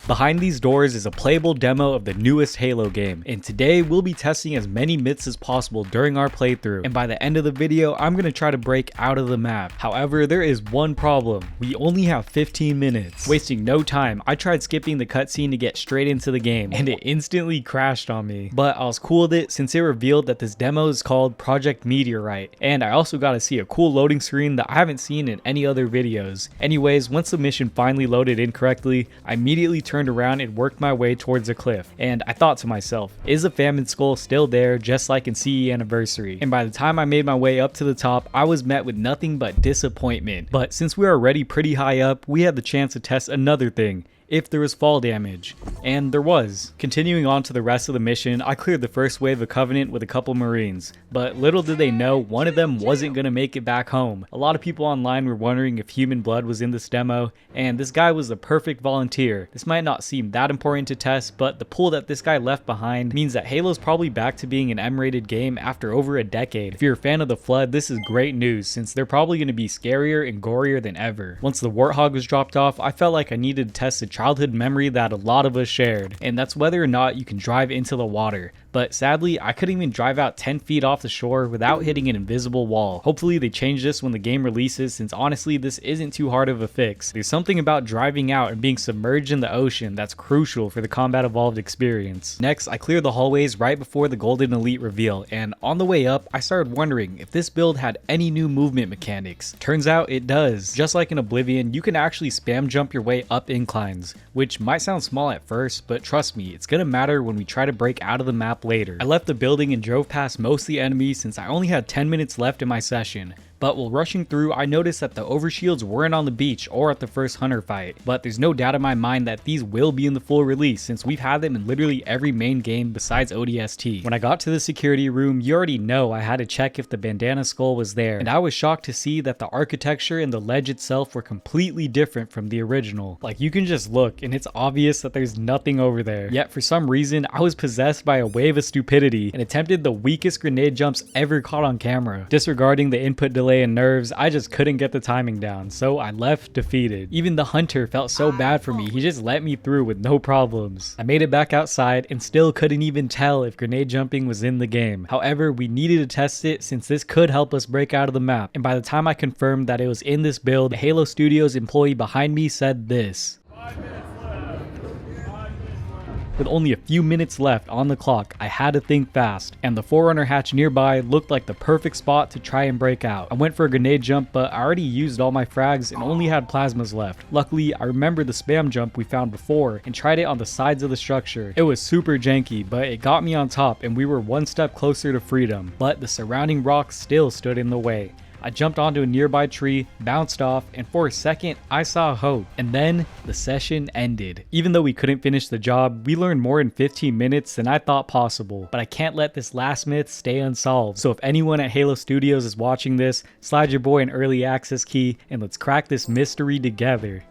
Behind these doors is a playable demo of the newest Halo game, and today we'll be testing as many myths as possible during our playthrough, and by the end of the video I'm going to try to break out of the map. However, there is one problem: we only have 15 minutes. Wasting no time, I tried skipping the cutscene to get straight into the game, and it instantly crashed on me. But I was cool with it since it revealed that this demo is called Project Meteorite, and I also got to see a cool loading screen that I haven't seen in any other videos. Anyways, once the mission finally loaded incorrectly, I immediately turned around and worked my way towards a cliff, and I thought to myself, is the famine skull still there just like in CE Anniversary? And by the time I made my way up to the top, I was met with nothing but disappointment. But since we were already pretty high up, we had the chance to test another thing: if there was fall damage. And there was. Continuing on to the rest of the mission, I cleared the first wave of Covenant with a couple Marines, but little did they know one of them wasn't gonna make it back home. A lot of people online were wondering if human blood was in this demo, and this guy was the perfect volunteer. This might not seem that important to test, but the pool that this guy left behind means that Halo's probably back to being an M-rated game after over a decade. If you're a fan of the Flood, this is great news since they're probably gonna be scarier and gorier than ever. Once the Warthog was dropped off, I felt like I needed to test the childhood memory that a lot of us shared, and that's whether or not you can drive into the water. But sadly, I couldn't even drive out 10 feet off the shore without hitting an invisible wall. Hopefully they change this when the game releases, since honestly this isn't too hard of a fix. There's something about driving out and being submerged in the ocean that's crucial for the Combat Evolved experience. Next, I cleared the hallways right before the Golden Elite reveal, and on the way up, I started wondering if this build had any new movement mechanics. Turns out it does. Just like in Oblivion, you can actually spam jump your way up inclines, which might sound small at first, but trust me, it's gonna matter when we try to break out of the map later. I left the building and drove past most of the enemies since I only had 10 minutes left in my session. But while rushing through, I noticed that the overshields weren't on the beach or at the first hunter fight. But there's no doubt in my mind that these will be in the full release since we've had them in literally every main game besides ODST. When I got to the security room, you already know I had to check if the bandana skull was there, and I was shocked to see that the architecture and the ledge itself were completely different from the original. Like, you can just look and it's obvious that there's nothing over there. Yet for some reason, I was possessed by a wave of stupidity and attempted the weakest grenade jumps ever caught on camera. Disregarding the input delay and nerves, I just couldn't get the timing down, so I left defeated. Even the hunter felt so bad for me, he just let me through with no problems. I made it back outside and still couldn't even tell if grenade jumping was in the game. However, we needed to test it since this could help us break out of the map, and by the time I confirmed that it was in this build, the Halo Studios employee behind me said this: with only a few minutes left on the clock, I had to think fast, and the Forerunner hatch nearby looked like the perfect spot to try and break out. I went for a grenade jump, but I already used all my frags and only had plasmas left. Luckily, I remembered the spam jump we found before and tried it on the sides of the structure. It was super janky, but it got me on top and we were one step closer to freedom, but the surrounding rocks still stood in the way. I jumped onto a nearby tree, bounced off, and for a second, I saw hope. And then, the session ended. Even though we couldn't finish the job, we learned more in 15 minutes than I thought possible. But I can't let this last myth stay unsolved. So if anyone at Halo Studios is watching this, slide your boy an early access key, and let's crack this mystery together.